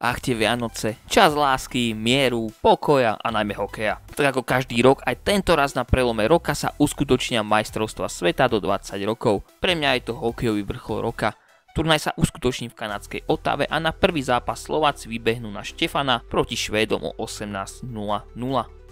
Ach, tie Vianoce, čas lásky, mieru, pokoja a najmä hokeja. Tak ako každý rok, aj tento raz na prelome roka sa uskutočnia majstrovstvá sveta do 20 rokov. Pre mňa je to hokejový vrchol roka. Turnaj sa uskutoční v kanadskej Ottawe a na prvý zápas Slováci vybehnú na Štefana proti Švédom o 18:00.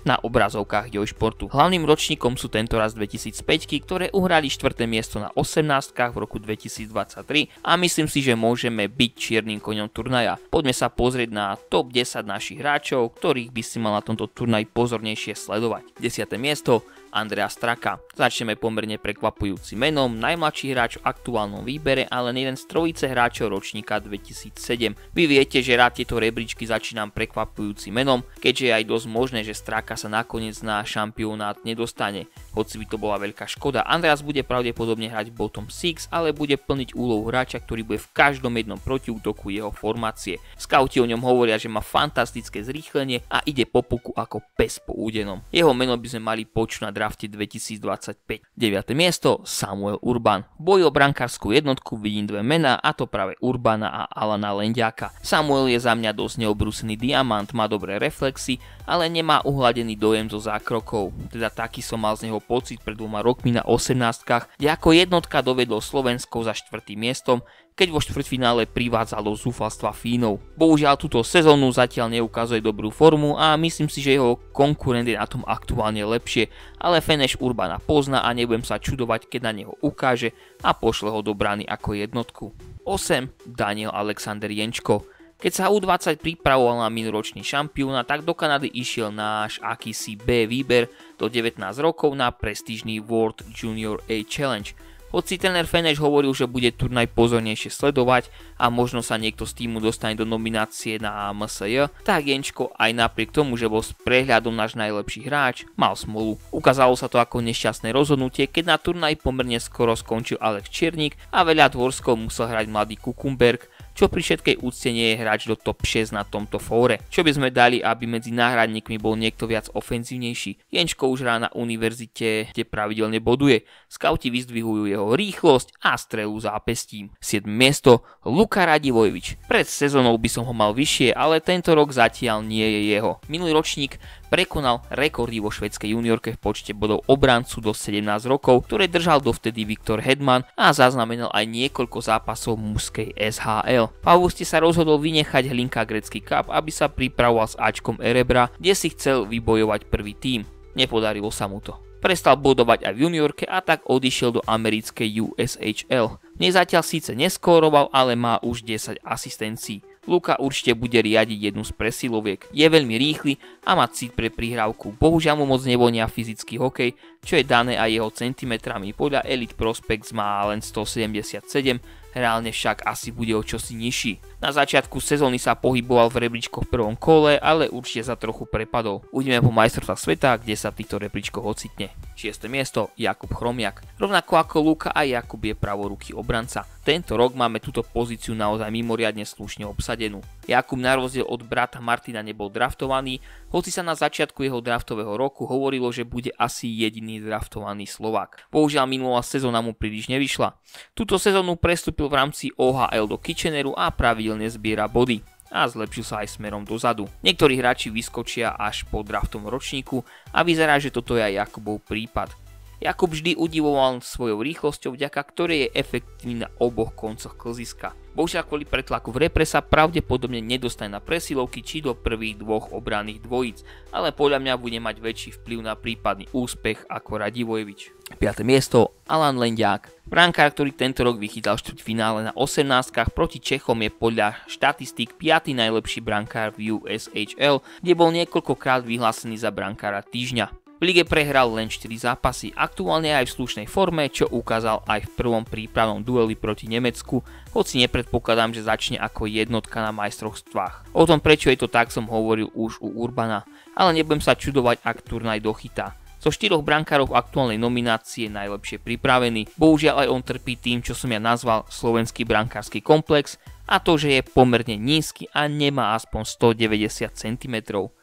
Na obrazovkách Joj športu. Hlavným ročníkom sú tentoraz 2005, ktoré uhrali 4. miesto na 18 v roku 2023 a myslím si, že môžeme byť čiernym koňom turnaja. Poďme sa pozrieť na top 10 našich hráčov, ktorých by si mal na tomto turnaji pozornejšie sledovať. 10. miesto Andrea Straka. Začneme pomerne prekvapujúcim menom, najmladší hráč v aktuálnom výbere, ale jeden z trojice hráčov ročníka 2007. Vy viete, že rád tieto rebríčky začínam prekvapujúcim menom, keďže je aj dosť možné, že Straka sa nakoniec na šampionát nedostane. Hoci by to bola veľká škoda, Andreas bude pravdepodobne hrať bottom 6, ale bude plniť úlohu hráča, ktorý bude v každom jednom protiútoku jeho formácie. Skauti o ňom hovoria, že má fantastické zrýchlenie a ide po puku ako pes po údenom. Jeho meno by sme mali počuť na drafte 2025. 9. miesto Samuel Urban. V boji o brankárskú jednotku vidím dve mená, a to práve Urbana a Alana Lendiaka. Samuel je za mňa dosť neobrúsený diamant, má dobré reflexy, ale nemá uhladený dojem zo zákrokov. Teda taký som mal z neho pocit pred 2 rokmi na 18, kde ako jednotka dovedol Slovensko za 4. miestom, keď vo štvrťfinále privádzalo zúfalstva Fínov. Bohužiaľ túto sezónu zatiaľ neukazuje dobrú formu a myslím si, že jeho konkurent je na tom aktuálne lepšie, ale Feneš Urbana pozná a nebudem sa čudovať, keď na neho ukáže a pošle ho do brány ako jednotku. 8. Daniel Alexander Jenčko. Keď sa U20 pripravoval na minuloročný šampióna, tak do Kanady išiel náš akýsi B výber do 19 rokov na prestížny World Junior A Challenge. Hoci tréner Feneš hovoril, že bude turnaj pozornejšie sledovať a možno sa niekto z týmu dostane do nominácie na MSJ, tak Jenčko aj napriek tomu, že bol s prehľadom náš najlepší hráč, mal smolu. Ukázalo sa to ako nešťastné rozhodnutie, keď na turnaj pomerne skoro skončil Alex Čiernik a veľa dvorskov musel hrať mladý Kukumberg, čo pri všetkej úcte nie je hráč do top 6 na tomto fóre. Čo by sme dali, aby medzi náhradníkmi bol niekto viac ofenzívnejší? Jenčko už hrá na univerzite, kde pravidelne boduje. Skauti vyzdvihujú jeho rýchlosť a strelu zápestím. 7. miesto Luka Radivojevič. Pred sezónou by som ho mal vyššie, ale tento rok zatiaľ nie je jeho. Minulý ročník prekonal rekordy vo švédskej juniorke v počte bodov obrancu do 17 rokov, ktoré držal dovtedy Viktor Hedman a zaznamenal aj niekoľko zápasov mužskej SHL. V auguste sa rozhodol vynechať Hlinka Grecký Cup, aby sa pripravoval s Ačkom Erebra, kde si chcel vybojovať prvý tím. Nepodarilo sa mu to. Prestal bodovať aj v juniorke a tak odišiel do americkej USHL. Zatiaľ síce neskóroval, ale má už 10 asistencií. Luka určite bude riadiť jednu z presiloviek. Je veľmi rýchly a má cit pre prihrávku. Bohužiaľ mu moc nevonia fyzický hokej, čo je dané aj jeho centimetrami. Podľa Elite Prospects má len 177, reálne však asi bude o čosi nižší. Na začiatku sezóny sa pohyboval v rebríčkoch v prvom kole, ale určite sa trochu prepadol. Uvidíme po majstrovstvách sveta, kde sa v týchto rebríčkoch ocitne. 6. miesto Jakub Chromiak. Rovnako ako Luka, aj Jakub je pravoruký obranca. Tento rok máme túto pozíciu naozaj mimoriadne slušne obsadenú. Jakub na rozdiel od brata Martina nebol draftovaný, hoci sa na začiatku jeho draftového roku hovorilo, že bude asi jediný draftovaný Slovák. Bohužiaľ minulá sezóna mu príliš nevyšla. Túto sezónu prestúpil v rámci OHL do Kitcheneru a pravidelne zbiera body a zlepšil sa aj smerom dozadu. Niektorí hráči vyskočia až po draftovom ročníku a vyzerá, že toto je aj Jakubov prípad. Jakub vždy udivoval svojou rýchlosťou, vďaka ktorej je efektívny na oboch koncoch klziska. Bohužiaľ kvôli pretlaku v repre sa pravdepodobne nedostane na presilovky či do prvých dvoch obranných dvojíc, ale podľa mňa bude mať väčší vplyv na prípadný úspech ako Radivojevič. 5. miesto Alan Lendiak. Brankár, ktorý tento rok vychytal štvrťfinále na 18 proti Čechom, je podľa štatistík 5. najlepší brankár v USHL, kde bol niekoľkokrát vyhlásený za brankára týždňa. V lige prehral len 4 zápasy, aktuálne aj v slušnej forme, čo ukázal aj v prvom prípravnom dueli proti Nemecku, hoci nepredpokladám, že začne ako jednotka na majstrovstvách. O tom, prečo je to tak, som hovoril už u Urbana, ale nebudem sa čudovať, ak turnaj dochytá. Zo 4 brankárov aktuálnej nominácie je najlepšie pripravený, bohužiaľ aj on trpí tým, čo som ja nazval slovenský brankársky komplex, a to, že je pomerne nízky a nemá aspoň 190 cm.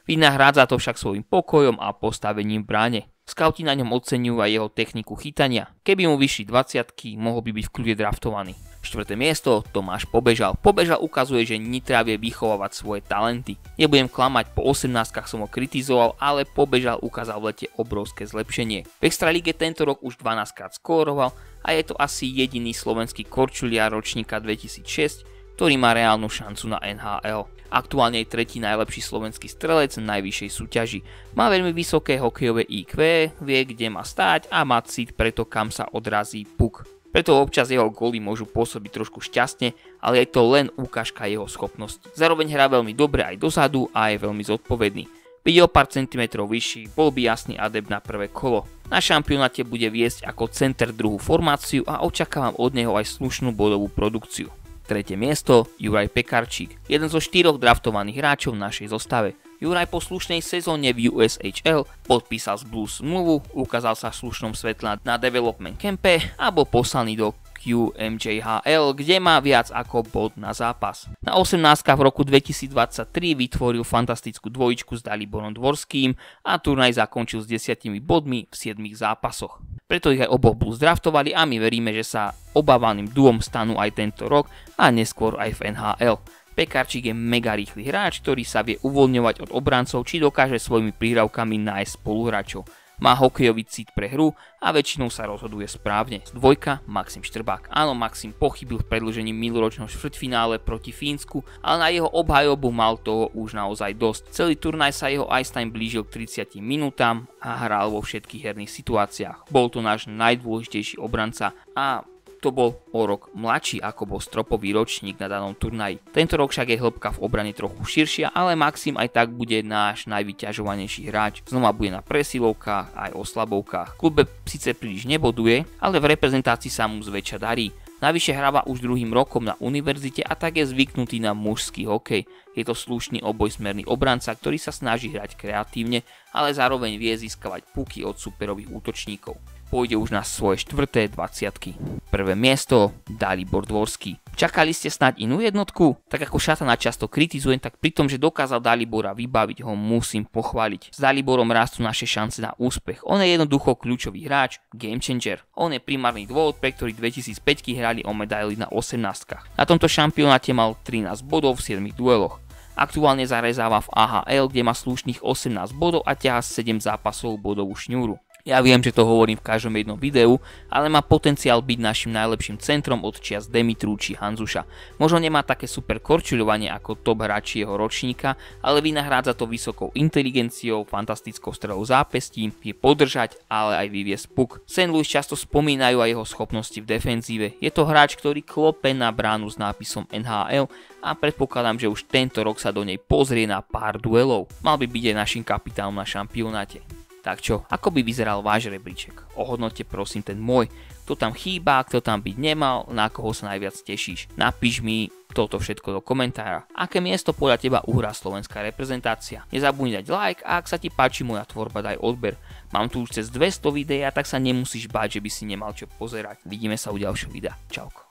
Vynahrádza to však svojím pokojom a postavením v bráne. Skauti na ňom oceňujú aj jeho techniku chytania. Keby mu vyšli 20, mohol by byť v kľude draftovaný. 4. miesto Tomáš Pobežal. Pobežal ukazuje, že Nitra vie vychovávať svoje talenty. Nebudem klamať, po 18 som ho kritizoval, ale Pobežal ukázal v lete obrovské zlepšenie. V Extralíge tento rok už 12 krát skóroval a je to asi jediný slovenský korčuliar ročníka 2006, ktorý má reálnu šancu na NHL. Aktuálne je tretí najlepší slovenský strelec v najvyššej súťaži. Má veľmi vysoké hokejové IQ, vie kde má stáť a má cit preto kam sa odrazí puk. Preto občas jeho góly môžu pôsobiť trošku šťastne, ale je to len ukážka jeho schopností. Zároveň hrá veľmi dobre aj dozadu a je veľmi zodpovedný. Byť o pár centimetrov vyšší, bol by jasný adept na prvé kolo. Na šampionáte bude viesť ako center druhú formáciu a očakávam od neho aj slušnú bodovú produkciu. 3. miesto Juraj Pekarčík, jeden zo 4 draftovaných hráčov v našej zostave. Juraj po slušnej sezóne v USHL podpísal z Blues zmluvu, ukázal sa v slušnom svetle na development campe a bol poslaný do QMJHL, kde má viac ako bod na zápas. Na 18 v roku 2023 vytvoril fantastickú dvojičku s Daliborom Dvorským a turnaj zakončil s 10 bodmi v 7 zápasoch. Preto ich aj oboch Blues draftovali a my veríme, že sa obávaným duom stanú aj tento rok a neskôr aj v NHL. Pekarčík je mega rýchly hráč, ktorý sa vie uvoľňovať od obrancov, či dokáže svojimi prihrávkami nájsť spoluhráčov. Má hokejový cit pre hru a väčšinou sa rozhoduje správne. 2. Maxim Štrbák. Áno, Maxim pochybil v predĺžení minuloročného štvrťfinále proti Fínsku, ale na jeho obhajobu mal toho už naozaj dosť. Celý turnaj sa jeho ice time blížil k 30 minútam a hral vo všetkých herných situáciách. Bol to náš najdôležitejší obranca a to bol o rok mladší ako bol stropový ročník na danom turnaji. Tento rok však je hĺbka v obrane trochu širšia, ale Maxim aj tak bude náš najvyťažovanejší hráč. Znova bude na presilovkách aj oslabovkách. V klube síce príliš neboduje, ale v reprezentácii sa mu zväčša darí. Navyše hráva už druhým rokom na univerzite a tak je zvyknutý na mužský hokej. Je to slušný obojsmerný obranca, ktorý sa snaží hrať kreatívne, ale zároveň vie získavať puky od superových útočníkov. Pôjde už na svoje 4. 20. Prvé miesto Dalibor Dvorský. Čakali ste snáď inú jednotku? Tak ako Šatana často kritizujem, tak pri tom, že dokázal Dalibora vybaviť, ho musím pochváliť. S Daliborom rastú naše šance na úspech. On je jednoducho kľúčový hráč, game changer. On je primárny dôvod, pre ktorý 2005 hrali o medaily na 18. Na tomto šampionáte mal 13 bodov v 7 dueloch. Aktuálne zarezáva v AHL, kde má slušných 18 bodov a ťahá 7 zápasov bodovú šňúru. Ja viem, že to hovorím v každom jednom videu, ale má potenciál byť našim najlepším centrom od čias Demitru či Hanzuša. Možno nemá také super korčuľovanie ako top hráči jeho ročníka, ale vynahrádza to vysokou inteligenciou, fantastickou strelou zápestím, vie podržať, ale aj vyviesť puk. St. Louis často spomínajú aj jeho schopnosti v defenzíve. Je to hráč, ktorý klope na bránu s nápisom NHL a predpokladám, že už tento rok sa do nej pozrie na pár duelov. Mal by byť aj našim kapitánom na šampionáte. Tak čo, ako by vyzeral váš rebríček? Ohodnoťte prosím ten môj. Kto tam chýba, kto tam byť nemal, na koho sa najviac tešíš. Napíš mi toto všetko do komentára. Aké miesto podľa teba uhrá slovenská reprezentácia? Nezabudni dať like a ak sa ti páči moja tvorba, daj odber. Mám tu už cez 200 videí, tak sa nemusíš báť, že by si nemal čo pozerať. Vidíme sa u ďalšieho videa. Čauko.